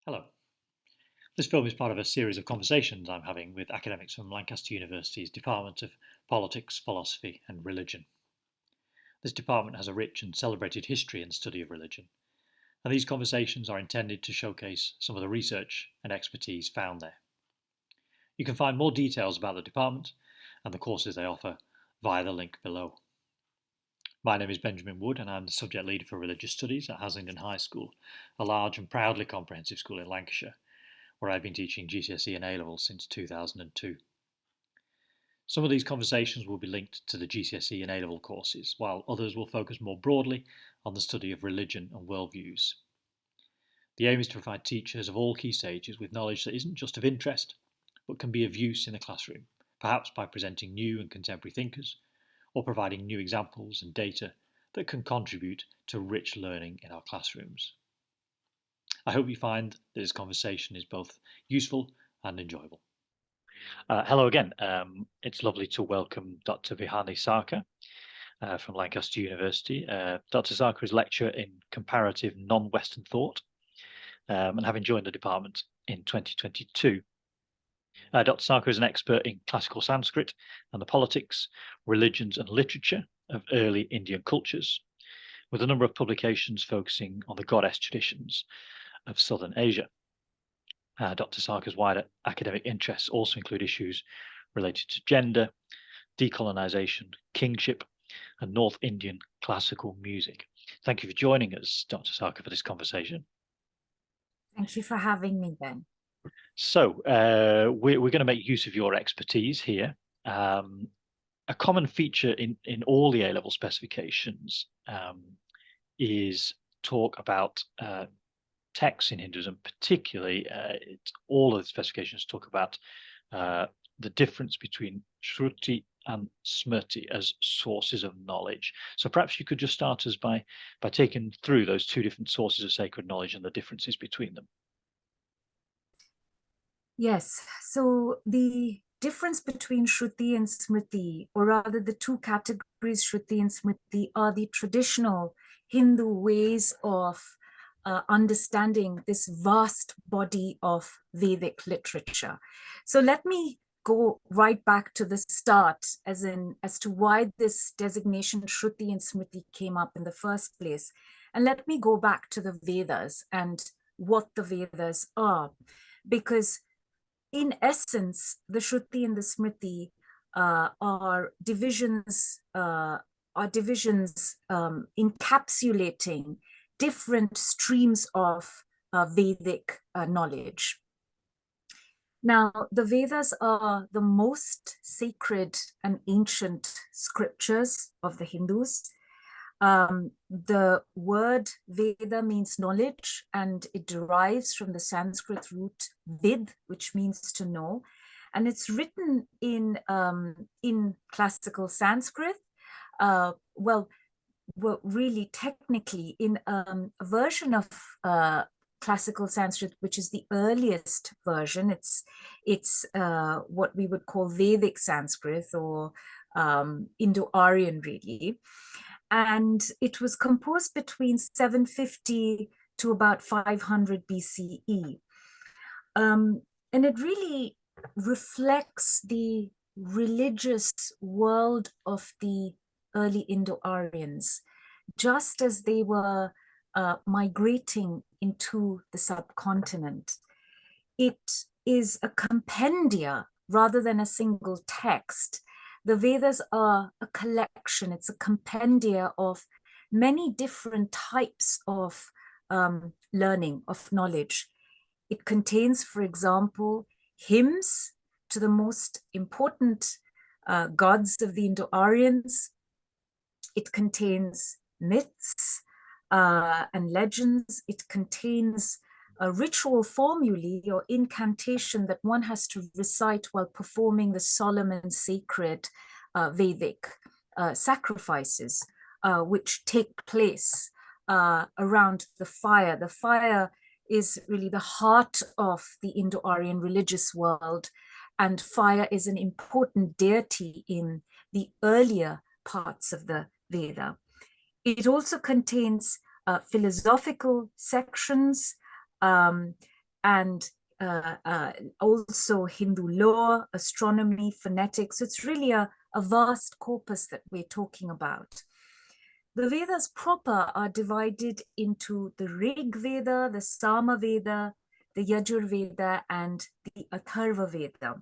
Hello. This film is part of a series of conversations I'm having with academics from Lancaster University's Department of Politics, Philosophy and Religion. This department has a rich and celebrated history and study of religion, and these conversations are intended to showcase some of the research and expertise found there. You can find more details about the department and the courses they offer via the link below. My name is Benjamin Wood and I'm the subject leader for Religious Studies at Haslingden High School, a large and proudly comprehensive school in Lancashire, where I've been teaching GCSE and A-levels since 2002. Some of these conversations will be linked to the GCSE and A-level courses, while others will focus more broadly on the study of religion and worldviews. The aim is to provide teachers of all key stages with knowledge that isn't just of interest, but can be of use in the classroom, perhaps by presenting new and contemporary thinkers, or providing new examples and data that can contribute to rich learning in our classrooms. I hope you find that this conversation is both useful and enjoyable. Hello again. It's lovely to welcome Dr Bihani Sarkar from Lancaster University. Dr Sarkar is lecturer in comparative non-Western thought and having joined the department in 2022. Dr Sarkar is an expert in classical Sanskrit and the politics, religions and literature of early Indian cultures, with a number of publications focusing on the goddess traditions of Southern Asia. Dr Sarkar's wider academic interests also include issues related to gender, decolonization, kingship, and North Indian classical music. Thank you for joining us, Dr Sarkar, for this conversation. Thank you for having me, Ben. So we're going to make use of your expertise here. A common feature in all the A-level specifications is talk about texts in Hinduism, particularly all of the specifications talk about the difference between Shruti and Smrti as sources of knowledge. So perhaps you could just start us by taking through those two different sources of sacred knowledge and the differences between them. Yes, so the difference between Shruti and Smrti, or rather the two categories, Shruti and Smrti, are the traditional Hindu ways of understanding this vast body of Vedic literature. So let me go right back to the start as to why this designation Shruti and Smrti came up in the first place. And let me go back to the Vedas and what the Vedas are, because in essence, the Shruti and the Smriti are divisions encapsulating different streams of Vedic knowledge. Now, the Vedas are the most sacred and ancient scriptures of the Hindus. The word Veda means knowledge, and it derives from the Sanskrit root vid, which means to know. And it's written in classical Sanskrit, really technically in a version of classical Sanskrit, which is the earliest version. It's what we would call Vedic Sanskrit, or Indo-Aryan really. And it was composed between 750 to about 500 BCE. And it really reflects the religious world of the early Indo-Aryans, just as they were migrating into the subcontinent. It is a compendia rather than a single text. The Vedas are a collection, it's a compendia of many different types of learning, of knowledge. It contains, for example, hymns to the most important gods of the Indo-Aryans. It contains myths and legends. It contains a ritual formulae or incantation that one has to recite while performing the solemn and sacred Vedic sacrifices, which take place around the fire. The fire is really the heart of the Indo-Aryan religious world, and fire is an important deity in the earlier parts of the Veda. It also contains philosophical sections, and also Hindu law, astronomy, phonetics. So it's really a vast corpus that we're talking about. The Vedas proper are divided into the Rig Veda, the Sama Veda, the Yajur Veda, and the Atharva Veda.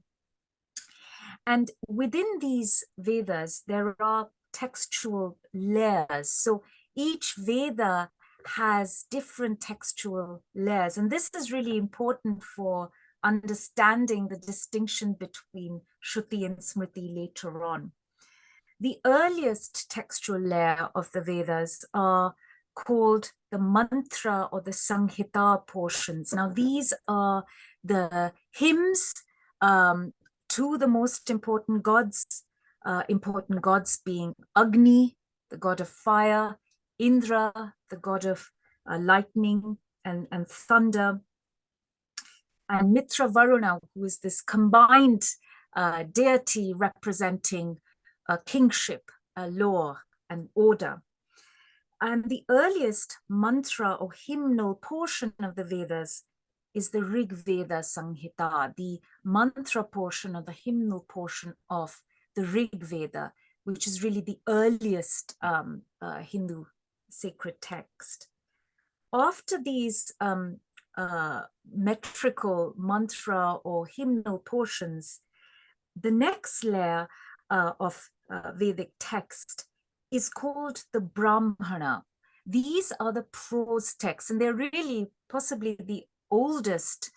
And within these Vedas, there are textual layers. So each Veda has different textual layers. And this is really important for understanding the distinction between Shruti and Smrti later on. The earliest textual layer of the Vedas are called the mantra or the Sanghita portions. Now, these are the hymns to the most important gods being Agni, the god of fire, Indra, the god of lightning and thunder, and Mitra Varuna, who is this combined deity representing kingship, law, and order. And the earliest mantra or hymnal portion of the Vedas is the Rig Veda Sanghita, the mantra portion or the hymnal portion of the Rig Veda, which is really the earliest Hindu sacred text. After these metrical mantra or hymnal portions, the next layer of Vedic text is called the Brahmana. These are the prose texts, and they're really possibly the oldest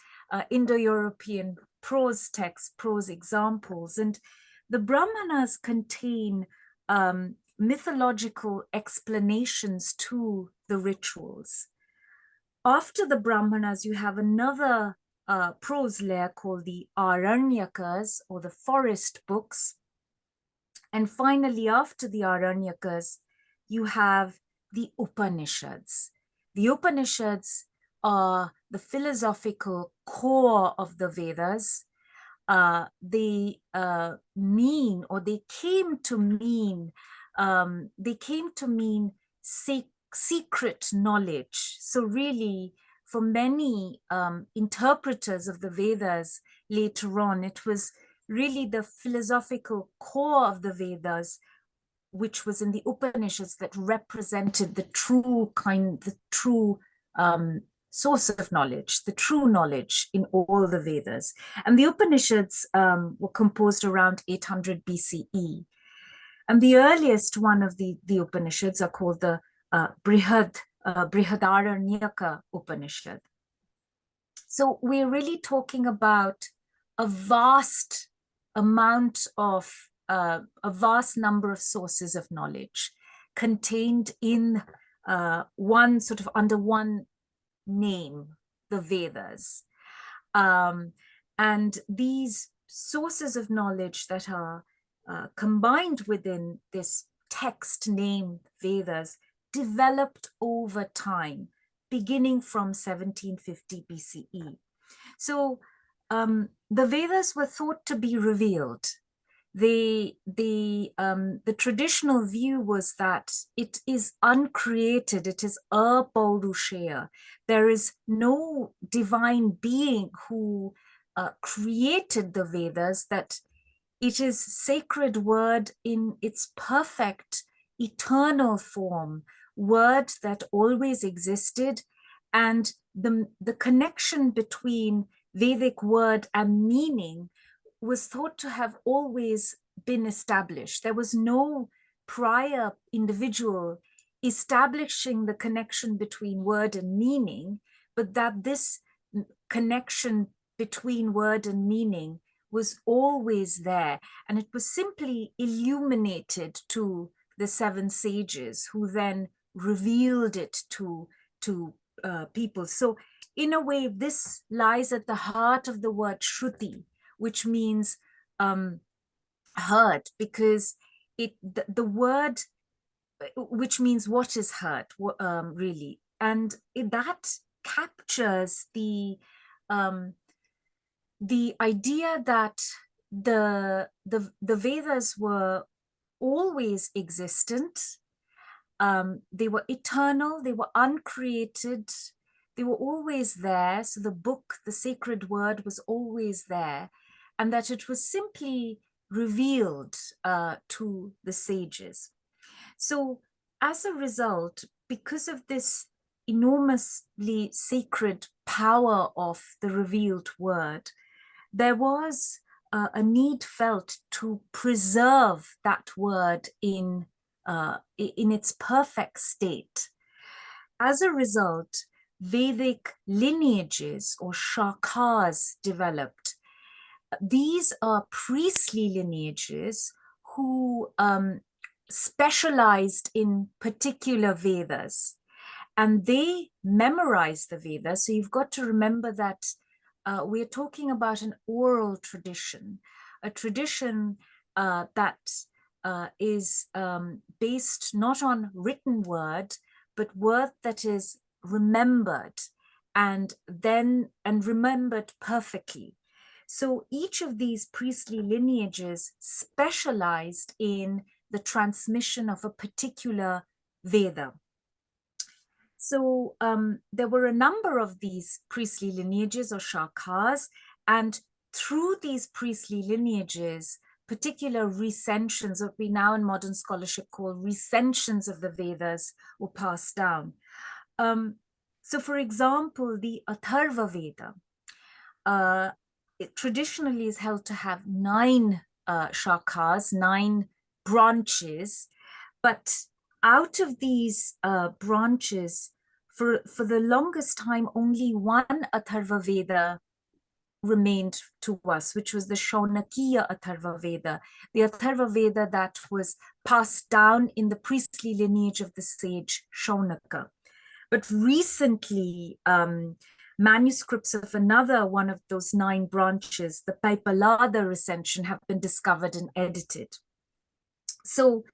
Indo-European prose texts, prose examples. And the Brahmanas contain mythological explanations to the rituals. After the Brahmanas, you have another prose layer called the Aranyakas, or the forest books. And finally, after the Aranyakas, you have the Upanishads. The Upanishads are the philosophical core of the Vedas. They mean, or they came to mean secret knowledge. So really, for many interpreters of the Vedas later on, it was really the philosophical core of the Vedas, which was in the Upanishads, that represented the true source of knowledge, the true knowledge in all the Vedas. And the Upanishads were composed around 800 BCE. And the earliest one of the Upanishads are called the Brihadaranyaka Upanishad. So we're really talking about a vast amount of, a vast number of sources of knowledge contained in one sort of under one name, the Vedas. And these sources of knowledge that are combined within this text named Vedas developed over time, beginning from 1750 BCE. So the Vedas were thought to be revealed. The traditional view was that it is uncreated, it is apaurushaya. There is no divine being who created the Vedas, that it is sacred word in its perfect eternal form, word that always existed, and the connection between Vedic word and meaning was thought to have always been established. There was no prior individual establishing the connection between word and meaning, but that this connection between word and meaning was always there. And it was simply illuminated to the seven sages, who then revealed it to people. So in a way, this lies at the heart of the word Shruti, which means heard, because the word, which means what is heard, really. And that captures the idea that the Vedas were always existent. They were eternal, they were uncreated, they were always there. So the book, the sacred word was always there, and that it was simply revealed to the sages. So as a result, because of this enormously sacred power of the revealed word, there was a need felt to preserve that word in its perfect state. As a result, Vedic lineages or Shakars developed. These are priestly lineages who specialized in particular Vedas, and they memorized the Vedas. So you've got to remember that we're talking about an oral tradition, a tradition that is based not on written word, but word that is remembered and remembered perfectly. So each of these priestly lineages specialized in the transmission of a particular Veda. So there were a number of these priestly lineages or Shakars, and through these priestly lineages, particular recensions, what we now in modern scholarship call recensions of the Vedas, were passed down. So for example, the Atharva Veda, it traditionally is held to have 9 Shakars, 9 branches, but out of these branches, for the longest time, only one Atharva Veda remained to us, which was the Shaunakiya Atharva Veda, the Atharva Veda that was passed down in the priestly lineage of the sage Shaunaka. But recently, manuscripts of another one of those 9 branches, the Paipalada recension, have been discovered and edited. So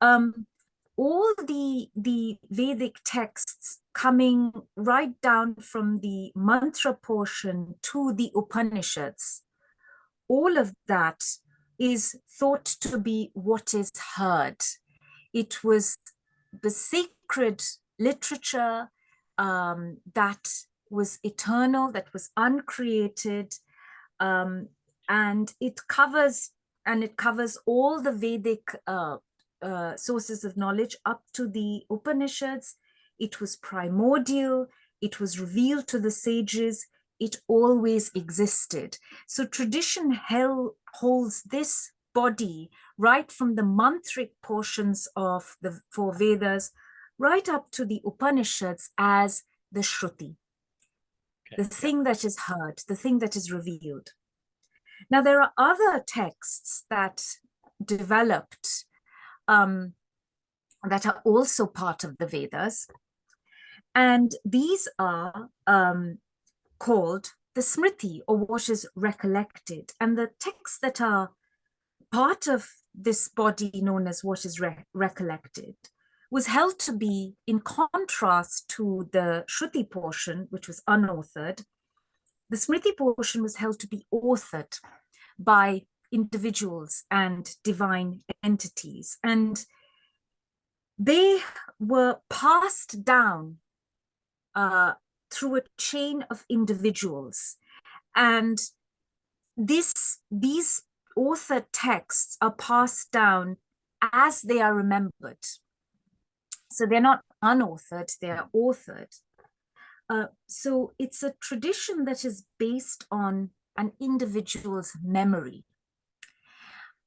all the Vedic texts coming right down from the mantra portion to the Upanishads, all of that is thought to be what is heard. It was the sacred literature that was eternal, that was uncreated, and it covers all the Vedic sources of knowledge up to the Upanishads. It was primordial, it was revealed to the sages, it always existed. So tradition holds this body right from the mantric portions of the 4 Vedas right up to the Upanishads as the Shruti, the thing that is heard, the thing that is revealed. Now, there are other texts that developed that are also part of the Vedas, and these are called the Smrti, or what is recollected. And the texts that are part of this body known as what is recollected was held to be, in contrast to the Shruti portion, which was unauthored, the Smriti portion was held to be authored by individuals and divine entities. And they were passed down through a chain of individuals. And these authored texts are passed down as they are remembered. So they're not unauthored, they are authored. So it's a tradition that is based on an individual's memory.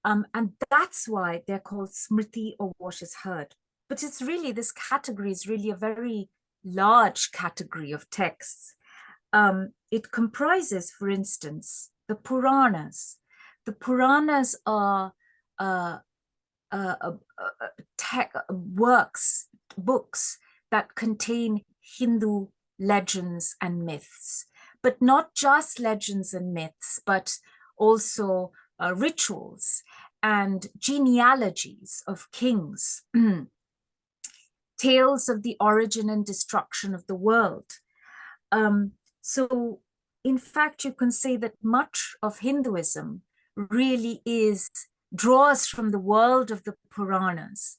And that's why they're called Smriti, or what is heard. But it's really, this category is really a very large category of texts. It comprises, for instance, the Puranas. The Puranas are books that contain Hindu legends and myths, but not just legends and myths, but also rituals and genealogies of kings, tales of the origin and destruction of the world. So in fact, you can say that much of Hinduism really draws from the world of the Puranas.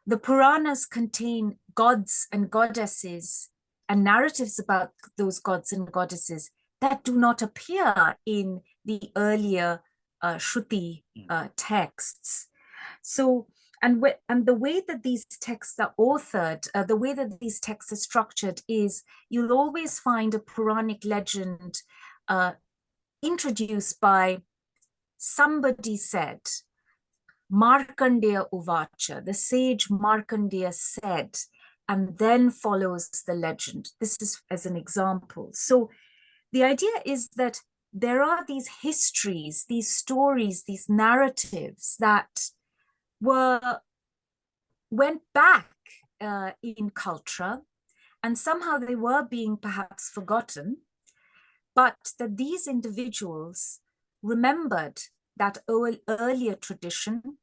The Puranas contain gods and goddesses and narratives about those gods and goddesses that do not appear in the earlier Shruti texts. So, and the way that these texts are authored, the way that these texts are structured is you'll always find a Puranic legend introduced by somebody said, Markandeya Uvacha, the sage Markandeya said, and then follows the legend. This is as an example. So the idea is that there are these histories, these stories, these narratives that went back in culture, and somehow they were being perhaps forgotten, but that these individuals remembered that earlier tradition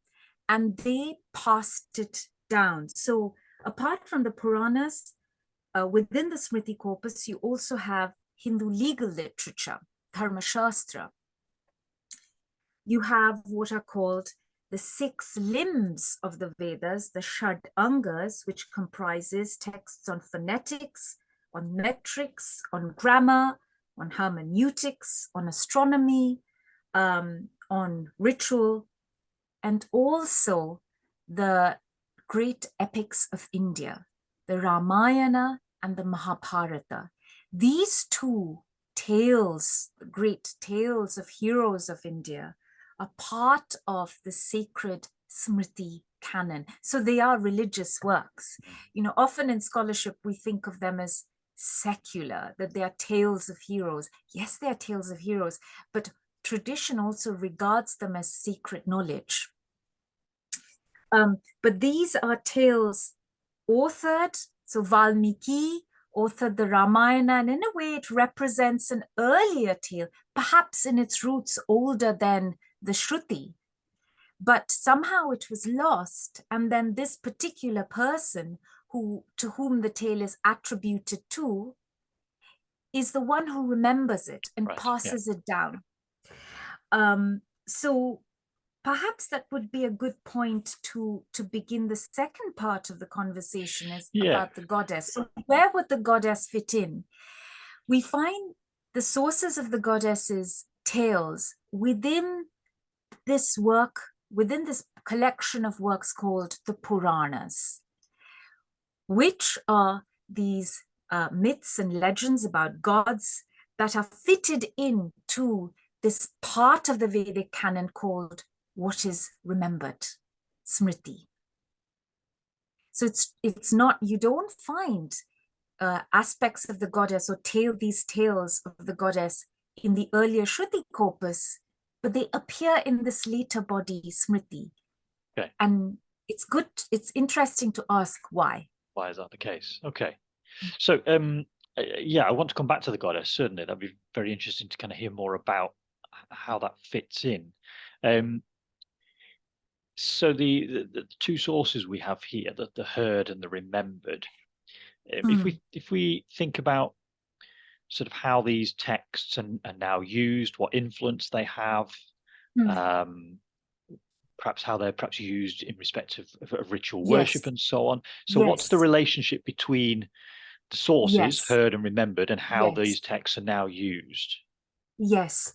and they passed it down. So apart from the Puranas, within the Smriti corpus, you also have Hindu legal literature, Dharma Shastra. You have what are called the 6 limbs of the Vedas, the Shad Angas, which comprises texts on phonetics, on metrics, on grammar, on hermeneutics, on astronomy, on ritual, and also the great epics of India, the Ramayana and the Mahabharata. These 2 tales, great tales of heroes of India, are part of the sacred Smriti canon. So they are religious works. You know, often in scholarship, we think of them as secular, that they are tales of heroes. Yes, they are tales of heroes, but tradition also regards them as secret knowledge. But these are tales authored, so Valmiki authored the Ramayana, and in a way it represents an earlier tale, perhaps in its roots older than the Shruti, but somehow it was lost. And then this particular person to whom the tale is attributed to is the one who remembers it and passes it down. So perhaps that would be a good point to begin the second part of the conversation, is about the goddess. So where would the goddess fit in? We find the sources of the goddess's tales within this work, within this collection of works called the Puranas, which are these myths and legends about gods that are fitted into this part of the Vedic canon called what is remembered, Smriti. So it's not, you don't find aspects of the goddess or these tales of the goddess in the earlier Shruti corpus, but they appear in this later body, Smriti. Okay. And it's interesting to ask why. Why is that the case? Okay. So, I want to come back to the goddess, certainly. That'd be very interesting to kind of hear more about how that fits in. So the 2 sources we have here, the heard and the remembered, if we think about sort of how these texts are now used, what influence they have, perhaps how they're perhaps used in respect of ritual worship and so on. So what's the relationship between the sources, heard and remembered, and how these texts are now used? Yes.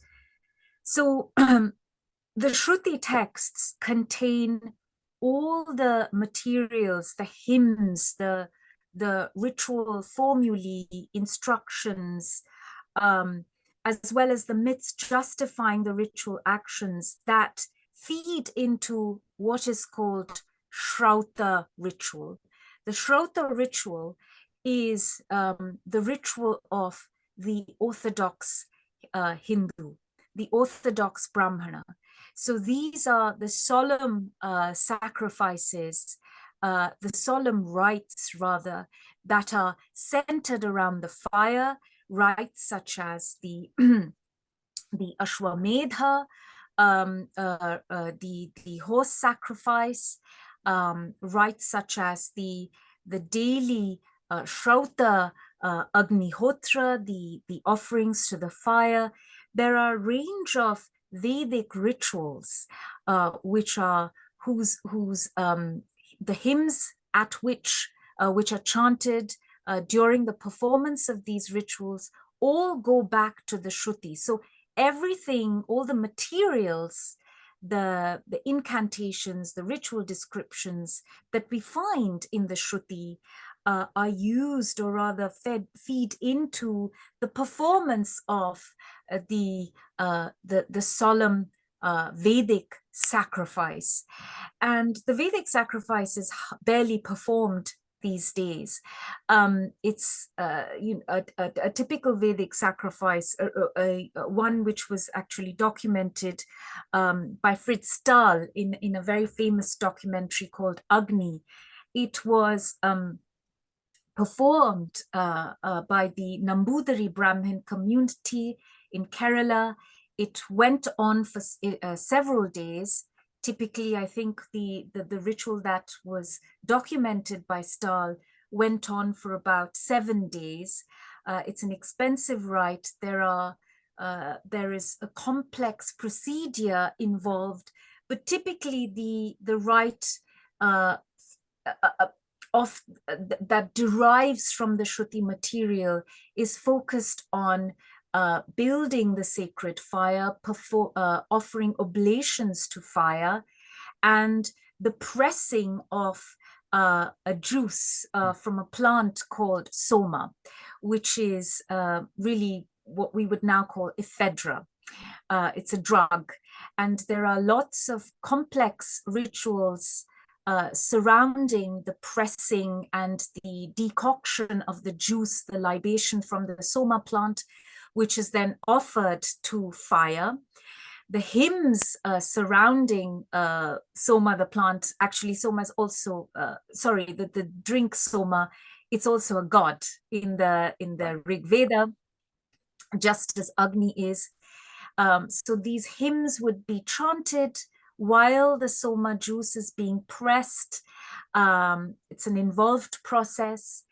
So the Shruti texts contain all the materials, the hymns, the ritual formulae, instructions, as well as the myths justifying the ritual actions that feed into what is called Shrauta ritual. The Shrauta ritual is the ritual of the Orthodox Hindu, the Orthodox Brahmana. So these are the solemn sacrifices, the solemn rites, rather, that are centered around the fire, rites such as the Ashwamedha, the horse sacrifice, rites such as the daily Shrauta Agnihotra, the offerings to the fire. There are a range of Vedic rituals, which are the hymns at which are chanted during the performance of these rituals all go back to the Shruti. So everything, all the materials, the incantations, the ritual descriptions that we find in the Shruti are used, or rather feed into the performance of the solemn Vedic sacrifice. And the Vedic sacrifice is barely performed these days. It's a typical Vedic sacrifice, one which was actually documented by Fritz Stahl in a very famous documentary called Agni. It was performed by the Nambudiri Brahmin community in Kerala. It went on for several days. Typically, I think the ritual that was documented by Stahl went on for about 7 days. It's an expensive rite. There is a complex procedure involved, but typically the rite that derives from the Shruti material is focused on building the sacred fire, offering oblations to fire, and the pressing of a juice from a plant called soma, which is really what we would now call ephedra. It's a drug, and there are lots of complex rituals surrounding the pressing and the decoction of the juice, the libation from the soma plant, which is then offered to fire. The hymns surrounding soma, the plant, actually soma is also, the drink soma, it's also a god in the Rig Veda, just as Agni is. So these hymns would be chanted while the soma juice is being pressed. It's an involved process.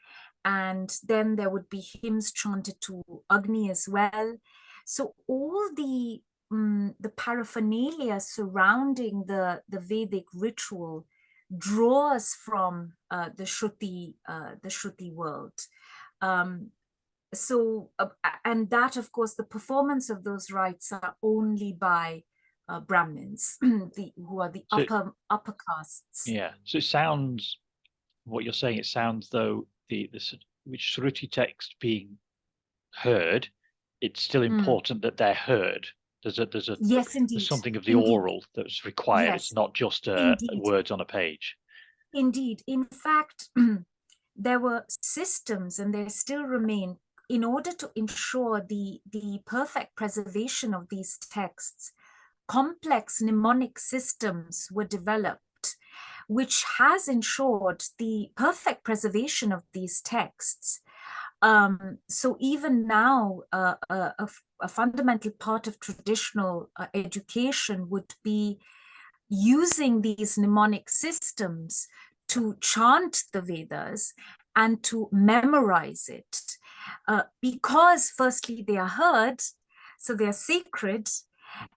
And then there would be hymns chanted to Agni as well. So all the paraphernalia surrounding the Vedic ritual draws from the Shruti world. And that, of course, the performance of those rites are only by Brahmins, who are the upper castes. Yeah. So it sounds, what you're saying, it sounds though the Shruti text being heard, it's still important that they're heard. Yes, indeed. There's something of the oral that's required. Yes, it's not just words on a page. Indeed. In fact, there were systems, and there still remain, in order to ensure the perfect preservation of these texts. Complex mnemonic systems were developed, which has ensured the perfect preservation of these texts. So even now, a fundamental part of traditional education would be using these mnemonic systems to chant the Vedas and to memorize it. Because firstly, they are heard, so they are sacred,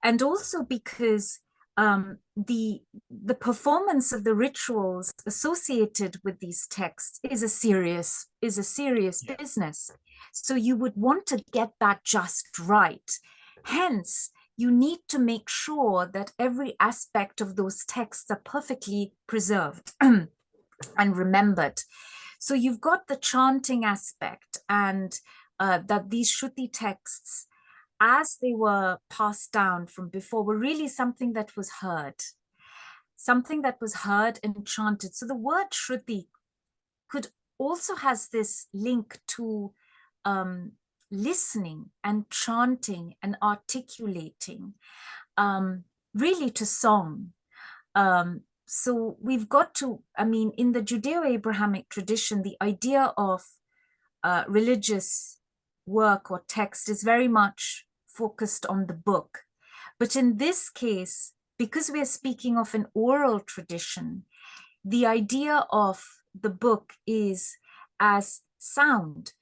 and also because the performance of the rituals associated with these texts is a serious business. So you would want to get that just right. Hence, you need to make sure that every aspect of those texts are perfectly preserved and remembered. So you've got the chanting aspect, and that these Shruti texts, as they were passed down from before, were really something that was heard and chanted. So the word Shruti also has this link to listening and chanting and articulating, really to song. So we've got to, in the Judeo-Abrahamic tradition, the idea of religious work or text is very much focused on the book. But in this case, because we are speaking of an oral tradition, the idea of the book is as sound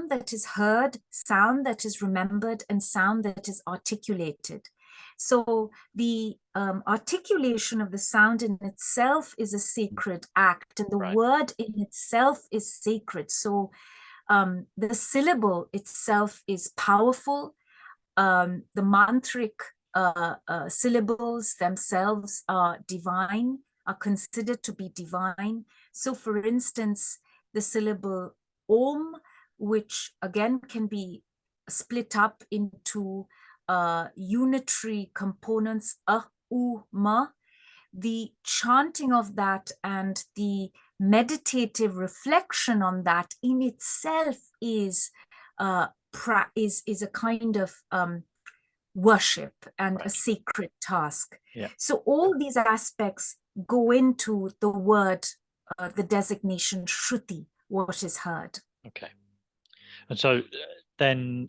that is heard, sound that is remembered, and sound that is articulated. So the articulation of the sound in itself is a sacred act, and the word in itself is sacred. So the syllable itself is powerful. The mantric syllables themselves are divine, are considered to be divine. So for instance, the syllable Om, which again can be split up into unitary components, U, Ma, the chanting of that and the meditative reflection on that in itself is a kind of worship and a sacred task. Yeah. So all these aspects go into the word, the designation Shruti, what is heard. Okay. And so then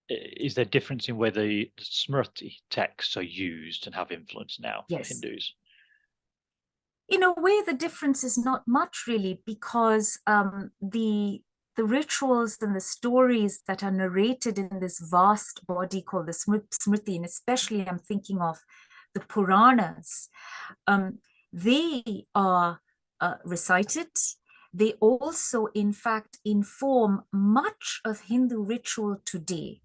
is there difference in where the Smrti texts are used and have influence now for Hindus? In a way, the difference is not much really, because the rituals and the stories that are narrated in this vast body called the Smriti, and especially I'm thinking of the Puranas, they are recited. They also, in fact, inform much of Hindu ritual today.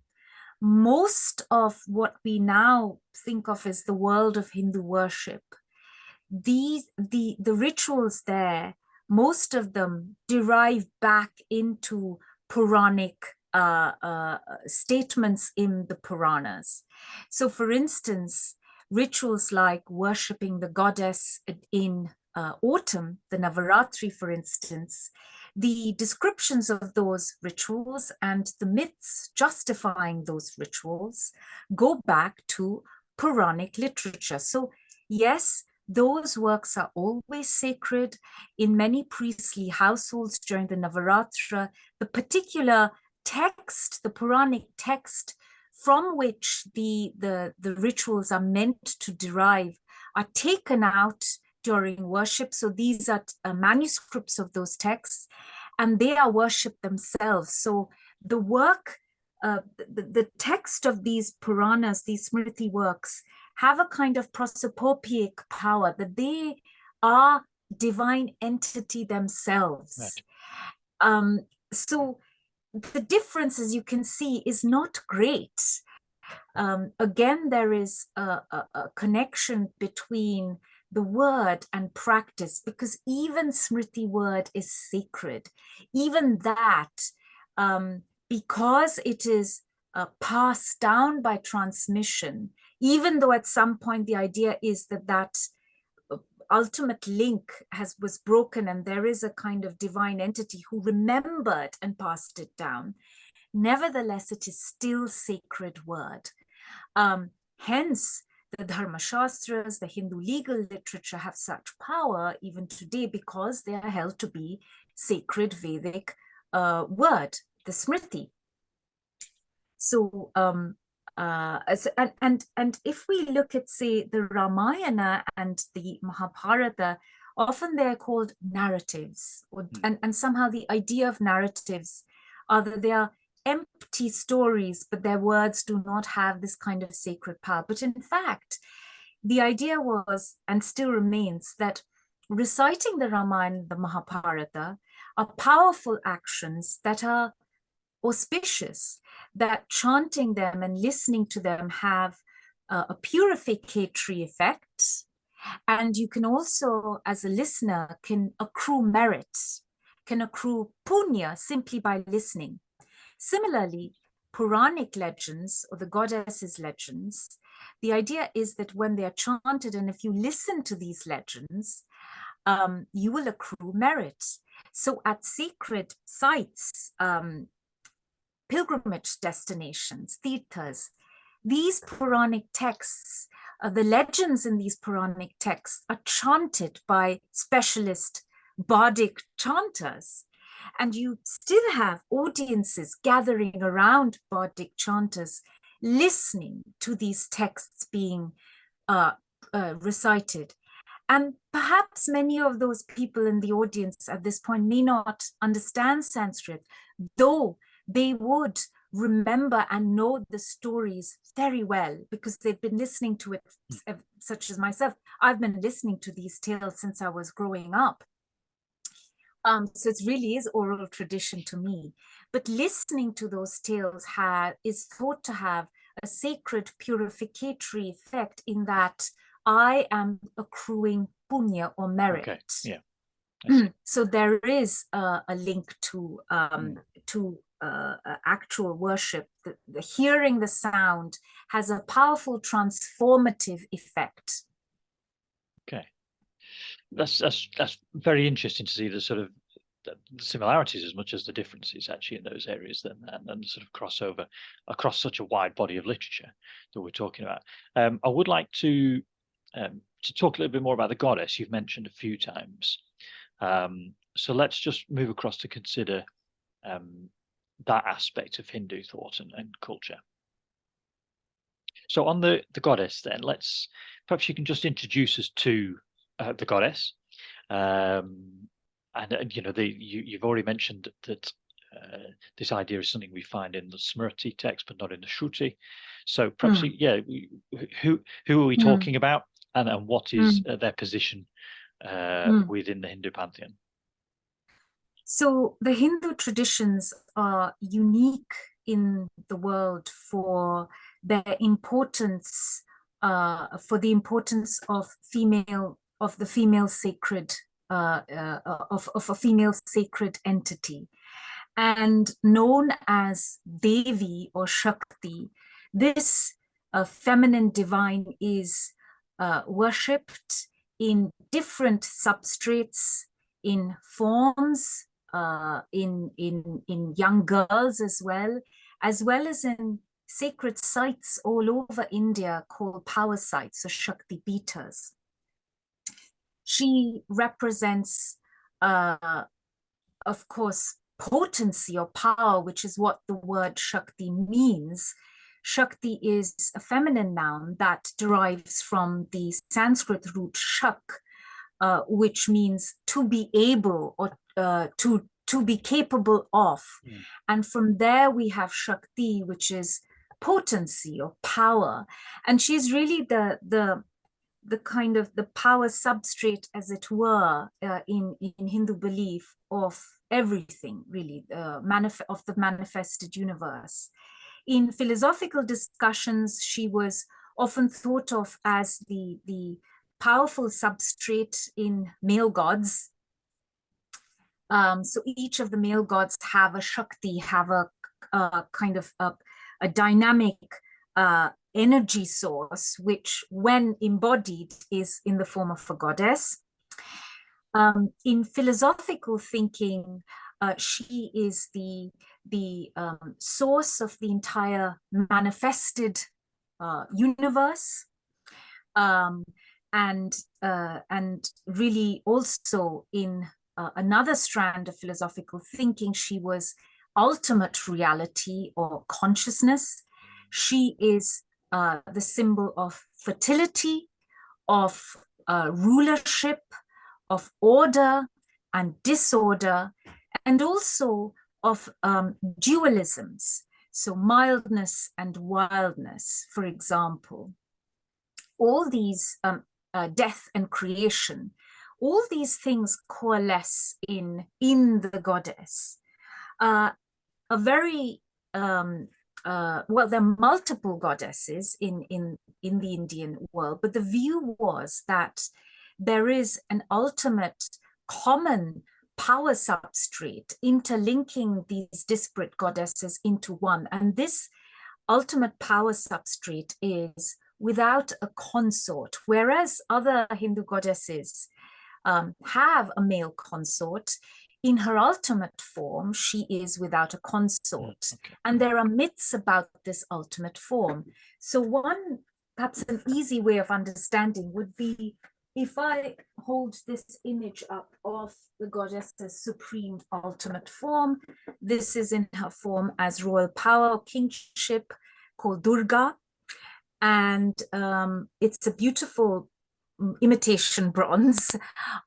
Most of what we now think of as the world of Hindu worship, the rituals there, most of them derive back into Puranic statements in the Puranas. So for instance, rituals like worshipping the goddess in autumn, the Navaratri, for instance, the descriptions of those rituals and the myths justifying those rituals go back to Puranic literature. So yes, those works are always sacred. In many priestly households during the Navaratra, the particular text, the Puranic text from which the rituals are meant to derive, are taken out during worship. So these are manuscripts of those texts, and they are worshipped themselves. So the work, the text of these Puranas, these Smriti works, have a kind of prosopopic power, that they are divine entity themselves. Right. So the difference, as you can see, is not great. Again, there is a connection between the word and practice, because even Smriti word is sacred. Even that, because it is passed down by transmission, even though at some point the idea is that that ultimate link was broken and there is a kind of divine entity who remembered and passed it down, nevertheless, it is still sacred word. Hence, the Dharma Shastras, the Hindu legal literature have such power even today, because they are held to be sacred Vedic word, the Smriti. So, and if we look at, say, the Ramayana and the Mahabharata, often they're called narratives, and somehow the idea of narratives are that they are empty stories, but their words do not have this kind of sacred power. But in fact, the idea was, and still remains, that reciting the Ramayana and the Mahabharata are powerful actions that are auspicious, that chanting them and listening to them have a purificatory effect. And you can also, as a listener, can accrue merit, can accrue punya simply by listening. Similarly, Puranic legends, or the goddesses' legends, the idea is that when they are chanted, and if you listen to these legends, you will accrue merit. So at sacred sites, pilgrimage destinations, tirthas, these Puranic texts, the legends in these Puranic texts are chanted by specialist bardic chanters. And you still have audiences gathering around bardic chanters, listening to these texts being recited. And perhaps many of those people in the audience at this point may not understand Sanskrit, though they would remember and know the stories very well because they've been listening to it, such as myself. I've been listening to these tales since I was growing up. So it really is oral tradition to me. But listening to those tales is thought to have a sacred purificatory effect in that I am accruing punya or merit. Okay. Yeah. So there is a link to actual worship. The hearing the sound has a powerful transformative effect. Okay, that's very interesting to see the sort of the similarities as much as the differences actually in those areas, then, and the sort of crossover across such a wide body of literature that we're talking about. I would like to talk a little bit more about the goddess you've mentioned a few times. So let's just move across to consider that aspect of Hindu thought and culture. So on the goddess, then, perhaps you can just introduce us to the goddess. And you know, you've already mentioned that this idea is something we find in the Smrti text, but not in the Shruti. So perhaps, who are we talking about, and what is their position within the Hindu pantheon? So the Hindu traditions are unique in the world for their importance, for the importance of the female sacred, of a female sacred entity, and known as Devi or Shakti. This feminine divine is worshipped in different substrates, in forms, in young girls as well as in sacred sites all over India called power sites, or Shakti Pitas. She represents, of course, potency or power, which is what the word Shakti means. Shakti is a feminine noun that derives from the Sanskrit root shak, which means to be able, or to be capable of. And from there we have Shakti, which is potency or power. And she's really the kind of the power substrate, as it were, in Hindu belief of everything, really, of the manifested universe. In philosophical discussions, she was often thought of as the powerful substrate in male gods. So each of the male gods have a Shakti, have a kind of a dynamic energy source, which when embodied is in the form of a goddess. In philosophical thinking, she is the source of the entire manifested universe, and really also in another strand of philosophical thinking, she was ultimate reality or consciousness. She is the symbol of fertility, of rulership, of order and disorder, and also of dualisms, so mildness and wildness, for example. All these, death and creation, all these things coalesce in the goddess. A very well, there are multiple goddesses in the Indian world, but the view was that there is an ultimate common power substrate interlinking these disparate goddesses into one. And this ultimate power substrate is without a consort, whereas other Hindu goddesses have a male consort. In her ultimate form, she is without a consort. Okay. And there are myths about this ultimate form. So one, perhaps an easy way of understanding would be if I hold this image up of the goddess's supreme ultimate form. This is in her form as royal power, kingship, called Durga. And it's a beautiful imitation bronze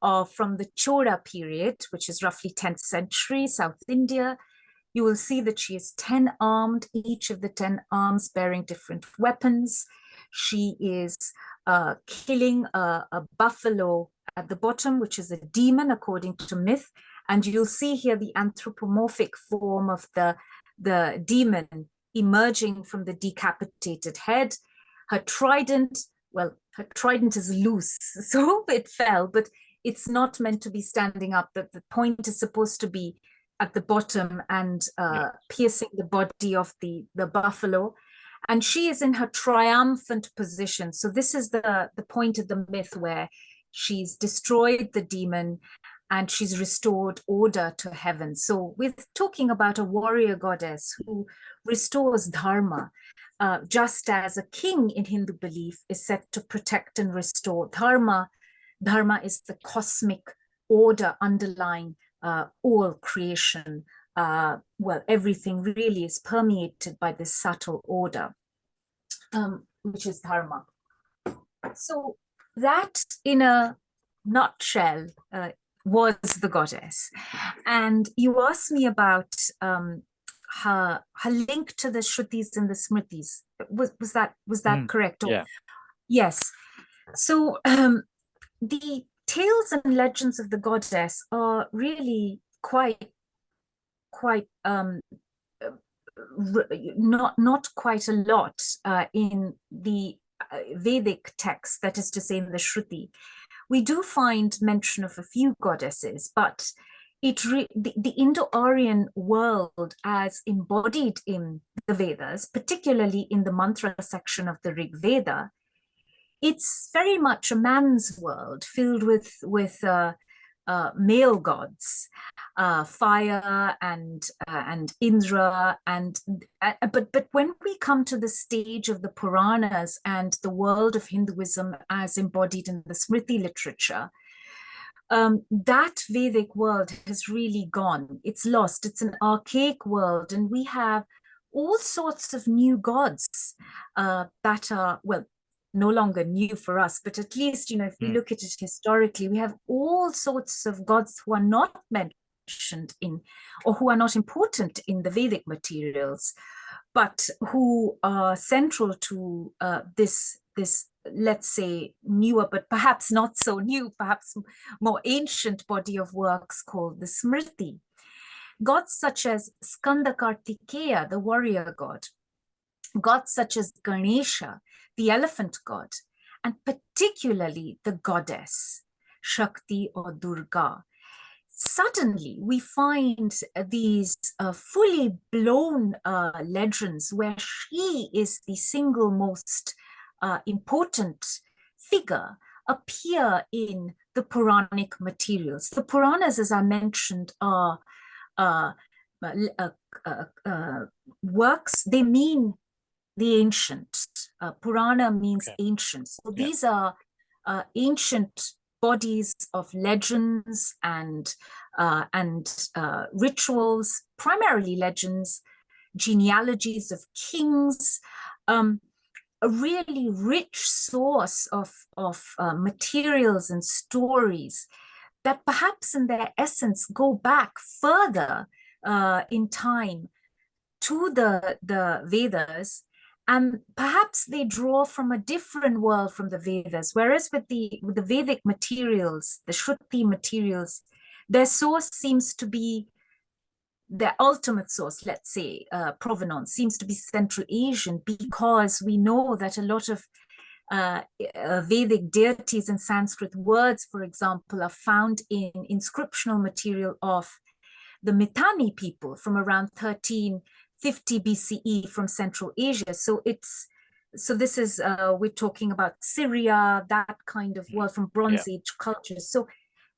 from the Chola period, which is roughly 10th century, South India. You will see that she is 10 armed, each of the 10 arms bearing different weapons. She is killing a buffalo at the bottom, which is a demon according to myth. And you'll see here the anthropomorphic form of the demon emerging from the decapitated head. Her trident, well, her trident is loose, so it fell, but it's not meant to be standing up. The point is supposed to be at the bottom and piercing the body of the buffalo. And she is in her triumphant position. So this is the point of the myth where she's destroyed the demon and she's restored order to heaven. So we're talking about a warrior goddess who restores dharma, just as a king in Hindu belief is said to protect and restore dharma. Dharma is the cosmic order underlying all creation. Well, everything really is permeated by this subtle order, which is dharma. So that, in a nutshell, was the goddess. And you asked me about her link to the Shrutis and the Smritis. Was that correct? Yeah. Yes. So the tales and legends of the goddess are really quite not quite a lot in the Vedic text, that is to say in the Shruti. We do find mention of a few goddesses, but the Indo-Aryan world as embodied in the Vedas, particularly in the mantra section of the Rig Veda, it's very much a man's world filled with male gods, fire and Indra, but when we come to the stage of the Puranas and the world of Hinduism as embodied in the Smriti literature, that Vedic world has really gone. It's lost. It's an archaic world, and we have all sorts of new gods that are, well, no longer new for us, but at least, if we look at it historically, we have all sorts of gods who are not mentioned in, or who are not important in the Vedic materials, but who are central to this, let's say, newer, but perhaps not so new, perhaps more ancient body of works called the Smriti. Gods such as Skanda Kartikeya, the warrior god, gods such as Ganesha, the elephant god, and particularly the goddess, Shakti or Durga. Suddenly, we find these fully blown legends where she is the single most important figure appear in the Puranic materials. The Puranas, as I mentioned, are works, they mean the ancient. Purana means ancient. So these are ancient bodies of legends and rituals, primarily legends, genealogies of kings, a really rich source of materials and stories that perhaps in their essence go back further in time to the Vedas. And perhaps they draw from a different world from the Vedas, whereas with the Vedic materials, the Shruti materials, their source seems to be, their ultimate source, let's say, provenance, seems to be Central Asian, because we know that a lot of Vedic deities and Sanskrit words, for example, are found in inscriptional material of the Mitanni people from around 1350 BCE from Central Asia. So this is, we're talking about Syria, that kind of world from Bronze Age cultures. So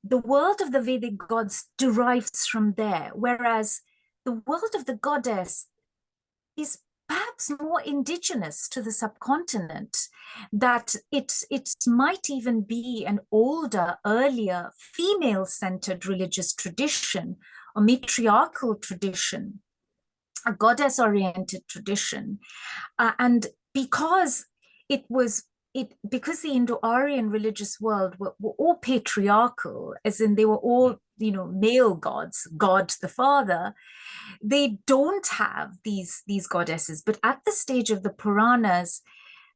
the world of the Vedic gods derives from there, whereas the world of the goddess is perhaps more indigenous to the subcontinent, that it might even be an older, earlier, female-centered religious tradition or matriarchal tradition, a goddess-oriented tradition. And because it was because the Indo-Aryan religious world were all patriarchal, as in they were all, male gods, God the Father, they don't have these goddesses. But at the stage of the Puranas,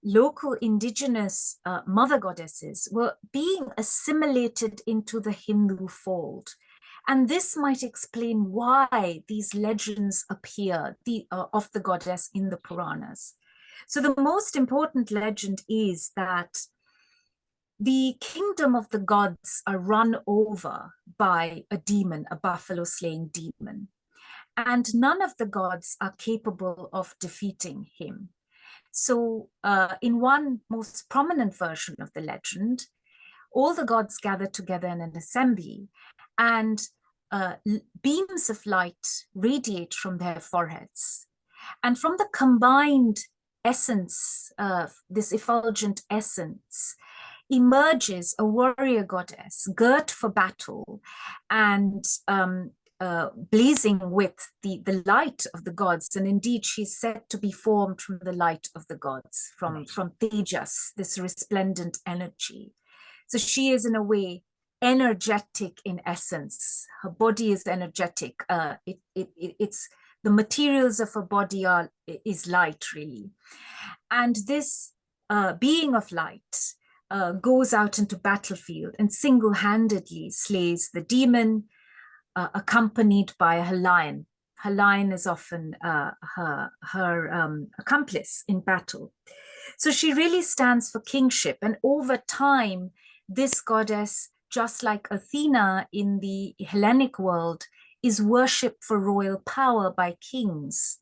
local indigenous mother goddesses were being assimilated into the Hindu fold. And this might explain why these legends appear of the goddess in the Puranas. So the most important legend is that the kingdom of the gods are run over by a demon, a buffalo-slaying demon. And none of the gods are capable of defeating him. So in one most prominent version of the legend, all the gods gather together in an assembly, and beams of light radiate from their foreheads. And from the combined essence, this effulgent essence, emerges a warrior goddess girt for battle and blazing with the light of the gods. And indeed, she's said to be formed from the light of the gods, from Tejas, this resplendent energy. So she is, in a way, energetic in essence. Her body is energetic. It's the materials of her body is light, really. And this being of light goes out into battlefield and single-handedly slays the demon, accompanied by her lion. Her lion is often her accomplice in battle. So she really stands for kingship. And over time, this goddess, just like Athena in the Hellenic world, is worshipped for royal power by kings.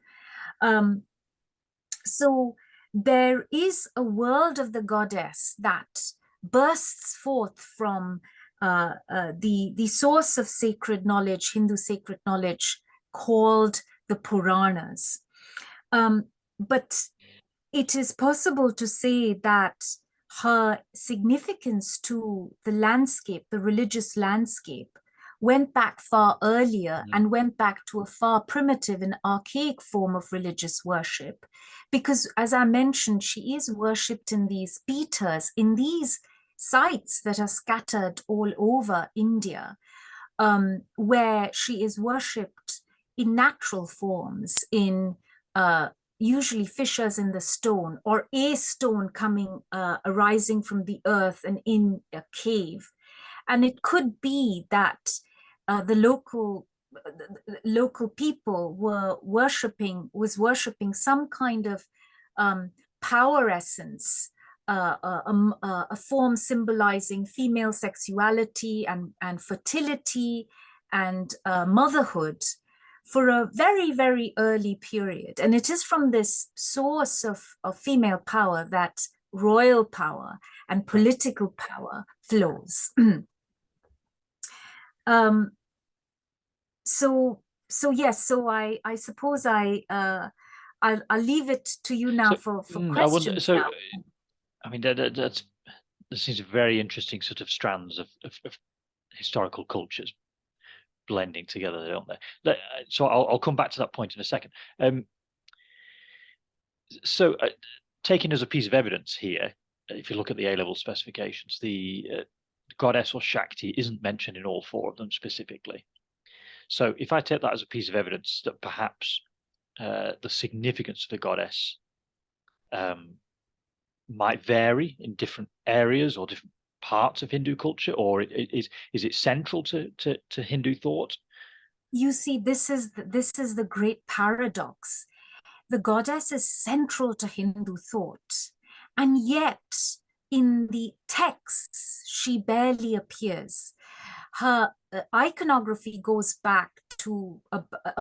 So there is a world of the goddess that bursts forth from the source of sacred knowledge, Hindu sacred knowledge, called the Puranas. But it is possible to say that her significance to the landscape, the religious landscape, went back far earlier and went back to a far primitive and archaic form of religious worship. Because, as I mentioned, she is worshipped in these peethas, in these sites that are scattered all over India, where she is worshipped in natural forms, in usually fissures in the stone, or a stone arising from the earth and in a cave. And it could be that the local people was worshipping some kind of power essence, a form symbolizing female sexuality and fertility and motherhood for a very, very early period. And it is from this source of female power that royal power and political power flows. So yes, so I suppose I'll leave it to you now for questions. I mean, there seems very interesting sort of strands of historical cultures blending together, don't they? So I'll come back to that point in a second. So taken as a piece of evidence here, if you look at the A-level specifications, the goddess or Shakti isn't mentioned in all four of them specifically. So if I take that as a piece of evidence that perhaps the significance of the goddess might vary in different areas or different parts of Hindu culture, or is it central to Hindu thought? You see, this is the great paradox. The goddess is central to Hindu thought, and yet in the texts she barely appears. Her iconography goes back to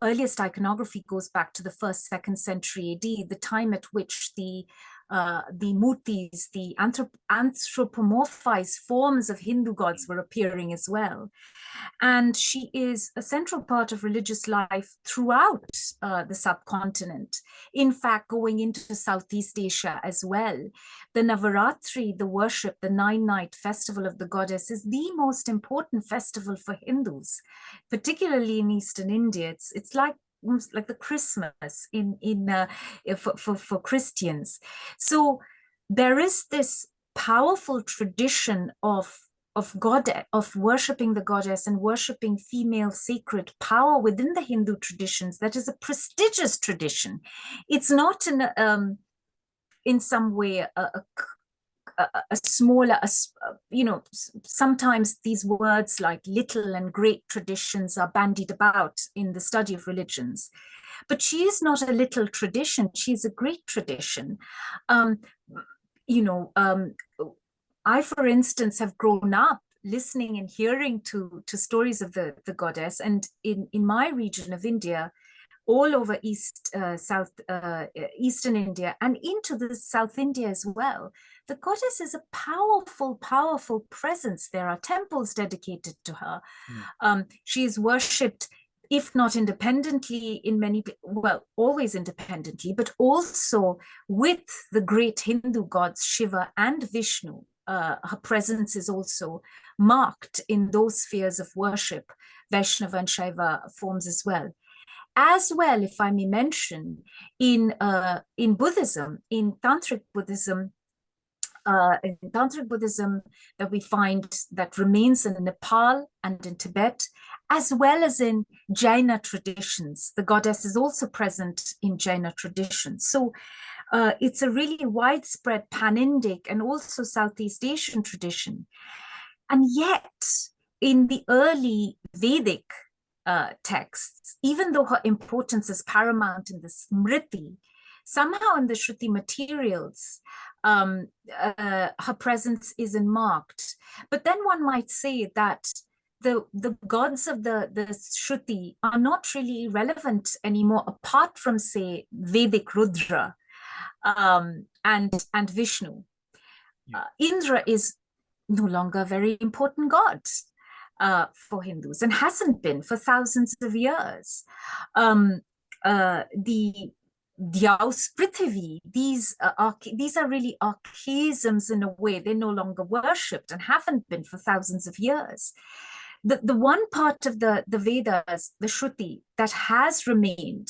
earliest iconography goes back to the 1st, 2nd century AD, the time at which the murtis, the anthropomorphized forms of Hindu gods were appearing as well. And she is a central part of religious life throughout the subcontinent. In fact, going into Southeast Asia as well. The Navaratri, the worship, the 9-night festival of the goddess, is the most important festival for Hindus, particularly in Eastern India. It's like the Christmas for Christians. So there is this powerful tradition of worshipping the goddess and worshipping female sacred power within the Hindu traditions. That is a prestigious tradition. It's not in some way a smaller, sometimes these words like little and great traditions are bandied about in the study of religions. But she is not a little tradition, she is a great tradition. I, for instance, have grown up listening and hearing to stories of the goddess, and in my region of India, all over Eastern India and into the South India as well, the goddess is a powerful, powerful presence. There are temples dedicated to her. She is worshipped, if not independently, always independently, but also with the great Hindu gods Shiva and Vishnu. Her presence is also marked in those spheres of worship, Vaishnava and Shaiva forms as well. As well, if I may mention, in Buddhism, in Tantric Buddhism, that we find that remains in Nepal and in Tibet, as well as in Jaina traditions. The goddess is also present in Jaina traditions. So it's a really widespread pan-Indic and also Southeast Asian tradition. And yet, in the early Vedic texts, even though her importance is paramount in the Smriti, somehow in the Shruti materials, her presence isn't marked. But then one might say that the gods of the Shruti are not really relevant anymore, apart from, say, Vedic Rudra and Vishnu. Indra is no longer a very important god for Hindus, and hasn't been for thousands of years. The Dyaus Prithvi, these are really archaisms in a way. They're no longer worshipped and haven't been for thousands of years. The one part of the Vedas, the Shruti, that has remained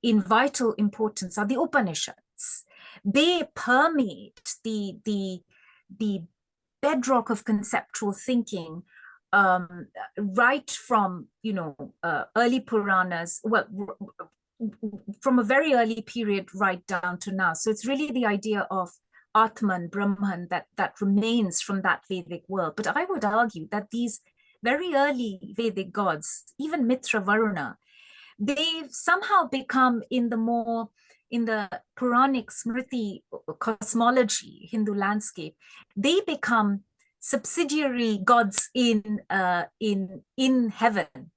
in vital importance are the Upanishads. They permeate the bedrock of conceptual thinking, right from early Puranas, from a very early period right down to now. So it's really the idea of Atman, Brahman, that remains from that Vedic world. But I would argue that these very early Vedic gods, even Mitra, Varuna, they've somehow become in the Puranic Smriti cosmology, Hindu landscape, they become subsidiary gods in heaven.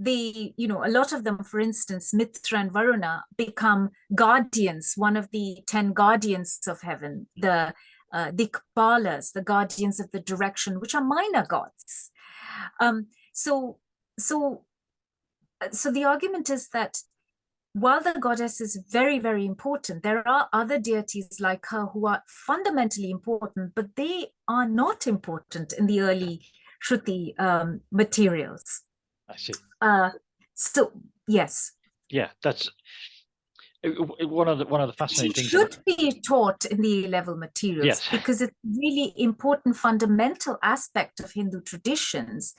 They, a lot of them, for instance, Mitra and Varuna, become guardians, one of the 10 guardians of heaven, the Dikpalas, the guardians of the direction, which are minor gods. So the argument is that while the goddess is very, very important, there are other deities like her who are fundamentally important, but they are not important in the early Shruti materials. I see. So yes. Yeah, that's one of the fascinating things. It should be taught in the A-level materials, yes, because it's a really important fundamental aspect of Hindu traditions.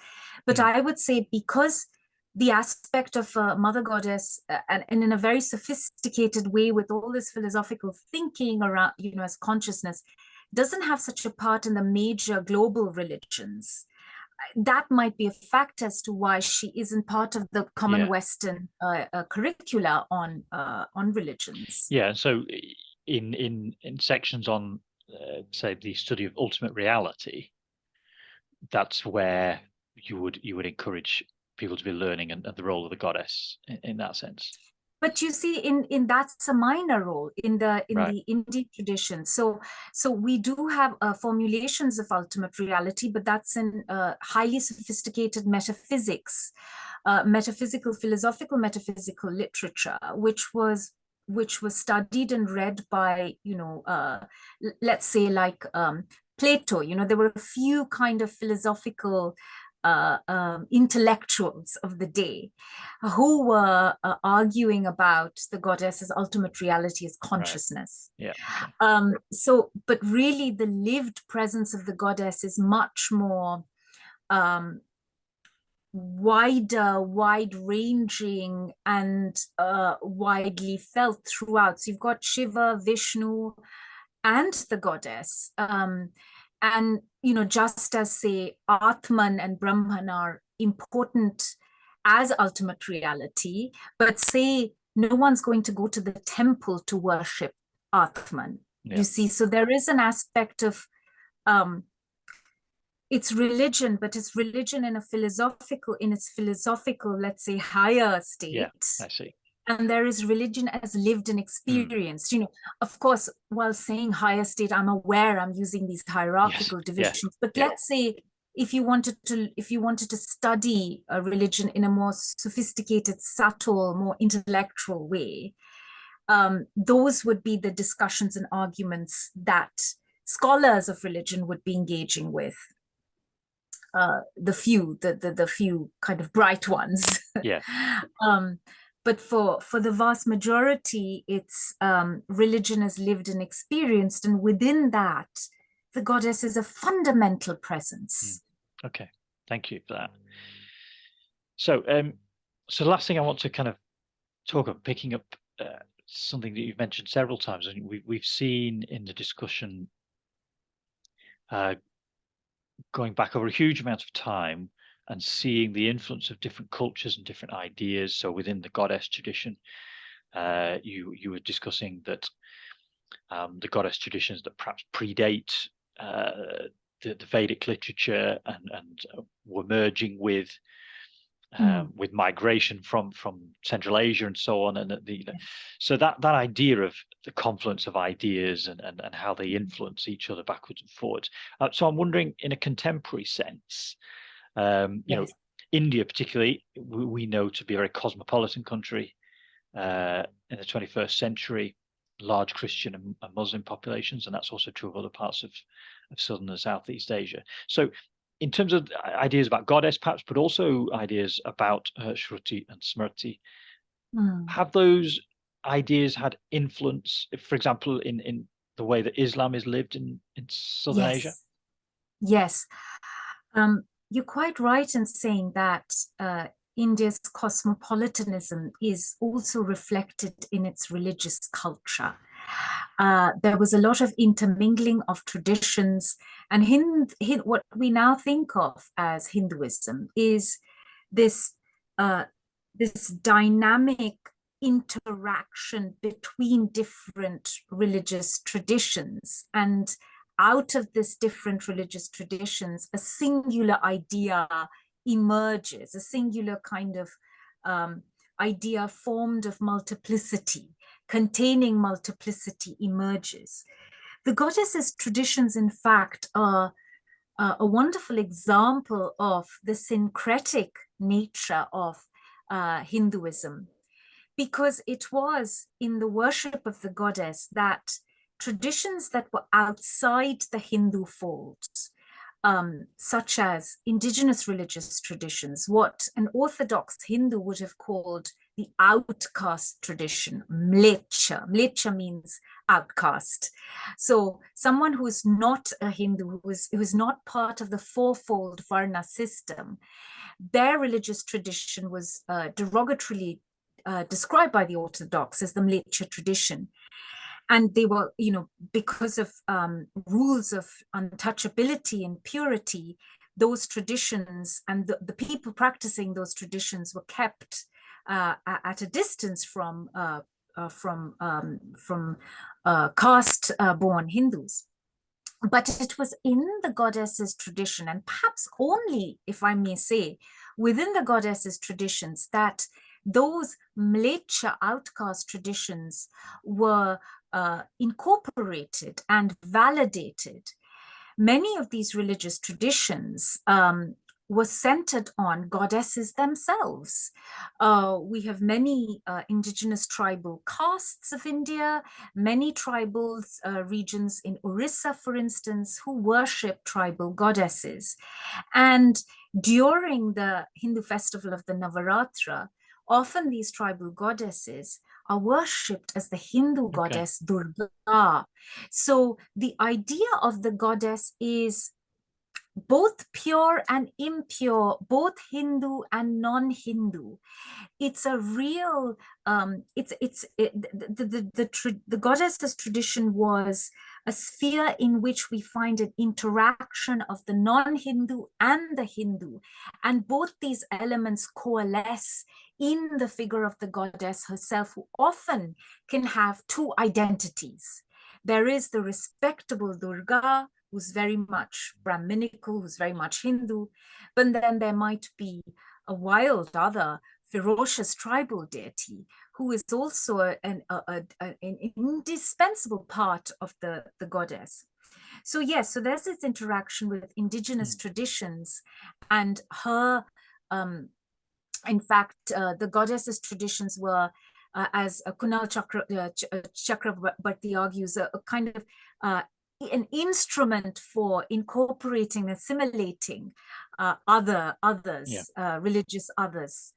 But I would say because the aspect of mother goddess and in a very sophisticated way with all this philosophical thinking around, as consciousness, doesn't have such a part in the major global religions. That might be a fact as to why she isn't part of the common Western curricula on religions. Yeah, so in sections on, say, the study of ultimate reality, that's where you would encourage people to be learning and the role of the goddess in that sense. But you see, in that's a minor role in the Indian tradition. So we do have formulations of ultimate reality, but that's in highly sophisticated metaphysics, philosophical metaphysical literature, which was studied and read by let's say like Plato. There were a few kind of philosophical intellectuals of the day who were arguing about the goddess's ultimate reality as consciousness. Right. Yeah. Okay. But really the lived presence of the goddess is much more wider, wide-ranging, and widely felt throughout. So you've got Shiva, Vishnu, and the goddess. And, just as, say, Atman and Brahman are important as ultimate reality, but say no one's going to go to the temple to worship Atman. Yeah. You see, so there is an aspect of it's religion, but it's religion in its philosophical, let's say, higher state. Yeah, I see. And there is religion as lived and experienced. Of course, while saying higher state, I'm aware I'm using these hierarchical divisions. But let's say if you wanted to study a religion in a more sophisticated, subtle, more intellectual way, those would be the discussions and arguments that scholars of religion would be engaging with. The few kind of bright ones. Yeah. But for the vast majority, it's religion as lived and experienced, and within that, the goddess is a fundamental presence. Okay, thank you for that. So, so the last thing I want to kind of talk of, picking up something that you've mentioned several times, and we've seen in the discussion going back over a huge amount of time and seeing the influence of different cultures and different ideas. So within the goddess tradition, you were discussing that the goddess traditions that perhaps predate the Vedic literature and were merging with migration from Central Asia and so on, and so that idea of the confluence of ideas and how they influence each other backwards and forwards. So I'm wondering, in a contemporary sense, India particularly, we know to be a very cosmopolitan country in the 21st century, large Christian and Muslim populations, and that's also true of other parts of Southern and Southeast Asia. So in terms of ideas about goddess, perhaps, but also ideas about Shruti and Smrti, have those ideas had influence, for example, in the way that Islam is lived in Southern Asia? Yes. You're quite right in saying that India's cosmopolitanism is also reflected in its religious culture. There was a lot of intermingling of traditions, and what we now think of as Hinduism is this dynamic interaction between different religious traditions, and out of this different religious traditions, a singular idea emerges, a singular kind of idea formed of multiplicity, containing multiplicity emerges. The goddess's traditions, in fact, are a wonderful example of the syncretic nature of Hinduism, because it was in the worship of the goddess that traditions that were outside the Hindu folds, such as indigenous religious traditions, what an Orthodox Hindu would have called the outcast tradition, mlecha. Mlecha means outcast. So someone who is not a Hindu, who is not part of the fourfold Varna system, their religious tradition was derogatorily described by the Orthodox as the mlecha tradition. And they were, because of rules of untouchability and purity, those traditions and the people practicing those traditions were kept at a distance from caste-born Hindus. But it was in the goddess's tradition, and perhaps only, if I may say, within the goddess's traditions, that those mlecha outcast traditions were incorporated and validated. Many of these religious traditions was centered on goddesses themselves. We have many indigenous tribal castes of India, many tribal regions in Orissa, for instance, who worship tribal goddesses. And during the Hindu festival of the Navaratra, often these tribal goddesses are worshipped as the Hindu goddess Durga. So the idea of the goddess is both pure and impure, both Hindu and non-Hindu. It's a real, the goddess's tradition was a sphere in which we find an interaction of the non-Hindu and the Hindu. And both these elements coalesce in the figure of the goddess herself, who often can have two identities. There is the respectable Durga, who's very much Brahminical, who's very much Hindu, but then there might be a wild other ferocious tribal deity who is also an indispensable part of the goddess. So yes, so there's this interaction with indigenous traditions, and her, in fact, the goddess's traditions were, as Kunal Chakrabarti argues, a kind of an instrument for incorporating, assimilating others, religious others.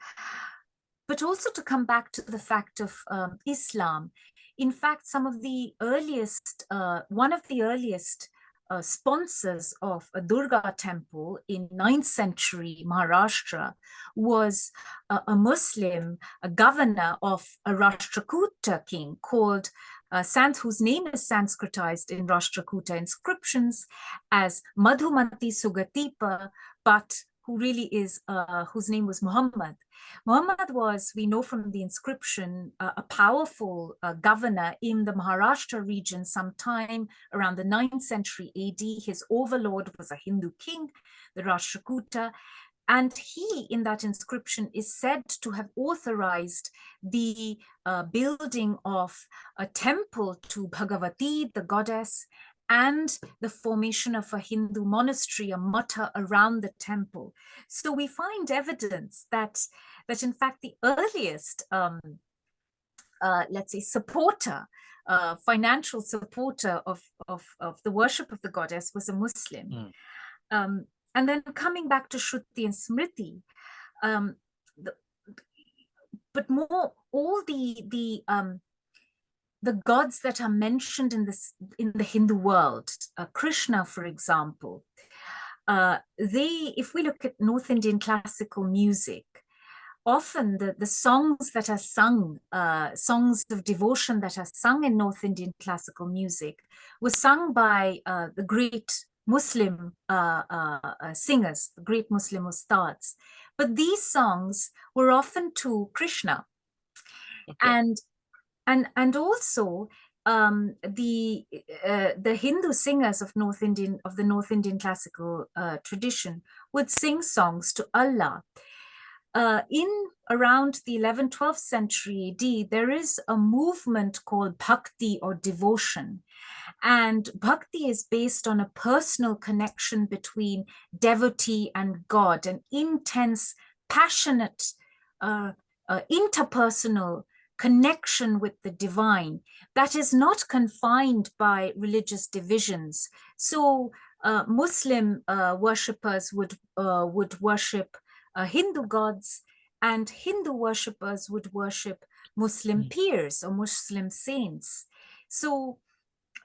But also to come back to the fact of Islam, in fact, some of the earliest, one of the earliest sponsors of a Durga temple in 9th century Maharashtra was a Muslim, a governor of a Rashtrakuta king called whose name is Sanskritized in Rashtrakuta inscriptions as Madhumati Sugatipa, but who really is, whose name was Muhammad. Muhammad was, we know from the inscription, a powerful governor in the Maharashtra region sometime around the 9th century AD. His overlord was a Hindu king, the Rashtrakuta. And he, in that inscription, is said to have authorized the building of a temple to Bhagavati, the goddess, and the formation of a Hindu monastery, a matta around the temple. So we find evidence that in fact the earliest, let's say, supporter, financial supporter of the worship of the goddess was a Muslim. And then coming back to Shruti and Smriti, but more all the gods that are mentioned in the Hindu world, Krishna, for example, if we look at North Indian classical music, often the songs that are sung, songs of devotion that are sung in North Indian classical music, were sung by the great Muslim singers, the great Muslim ustads. But these songs were often to Krishna. And also the Hindu singers of the North Indian classical tradition would sing songs to Allah. In around the 11th, 12th century AD, there is a movement called bhakti or devotion. And bhakti is based on a personal connection between devotee and God, an intense, passionate, interpersonal connection with the divine that is not confined by religious divisions. So Muslim worshippers would worship Hindu gods, and Hindu worshippers would worship Muslim peers or Muslim saints. So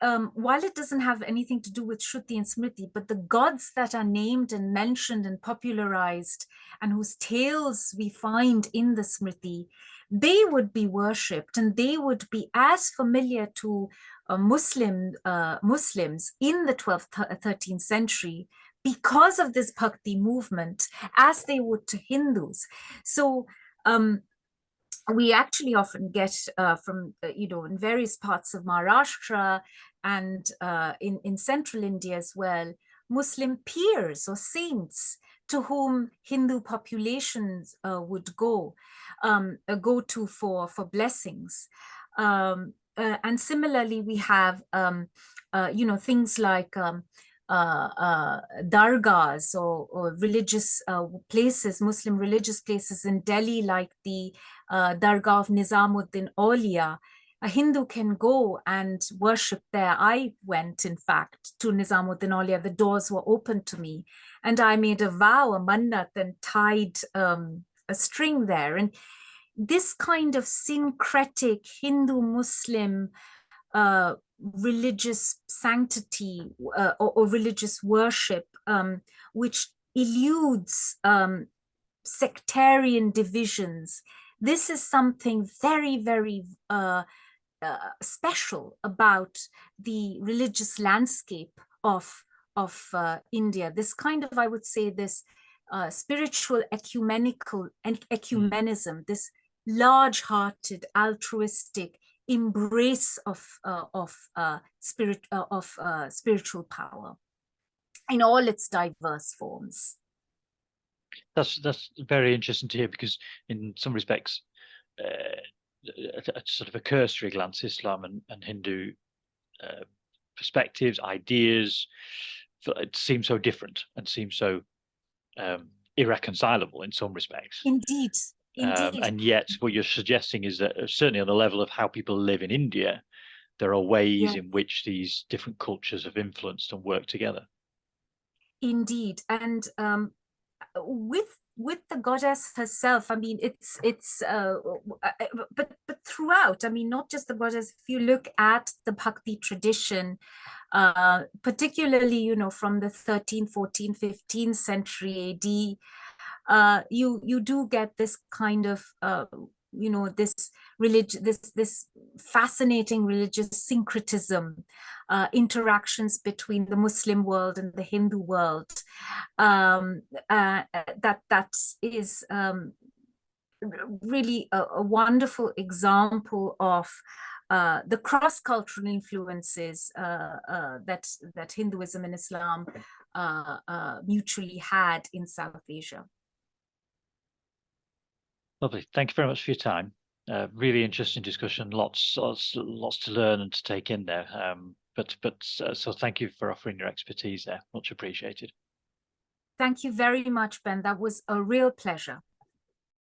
while it doesn't have anything to do with Shruti and Smriti, but the gods that are named and mentioned and popularized and whose tales we find in the Smriti, they would be worshipped, and they would be as familiar to Muslims in the 12th, 13th century because of this bhakti movement as they would to Hindus. So we actually often get from, in various parts of Maharashtra and in central India as well, Muslim peers or saints to whom Hindu populations would go to for blessings. And similarly, we have, things like dargahs or religious places, Muslim religious places in Delhi, like the Dargah of Nizamuddin Aulia. A Hindu can go and worship there. I went, in fact, to Nizamuddin Aulia. The doors were open to me, and I made a vow, a mannat, and tied a string there. And this kind of syncretic Hindu-Muslim religious sanctity or religious worship, which eludes sectarian divisions. This is something very, very special about the religious landscape of India. This kind of, I would say, this spiritual ecumenical and ecumenism, this large-hearted, altruistic embrace of spiritual power in all its diverse forms. That's very interesting to hear, because in some respects, a sort of a cursory glance, Islam and Hindu perspectives, ideas, it seems so different and seem so irreconcilable in some respects. Indeed. And yet what you're suggesting is that certainly on the level of how people live in India, there are ways in which these different cultures have influenced and worked together. Indeed. And with the goddess herself, I mean, but throughout, I mean, not just the goddess. If you look at the Bhakti tradition, particularly, you know, from the 13th, 14th, 15th century AD, you do get this kind of you know, this fascinating religious syncretism, interactions between the Muslim world and the Hindu world, that is really a wonderful example of the cross-cultural influences that Hinduism and Islam mutually had in South Asia. Lovely. Thank you very much for your time. Really interesting discussion. Lots to learn and to take in there. So thank you for offering your expertise there. Much appreciated. Thank you very much, Ben. That was a real pleasure.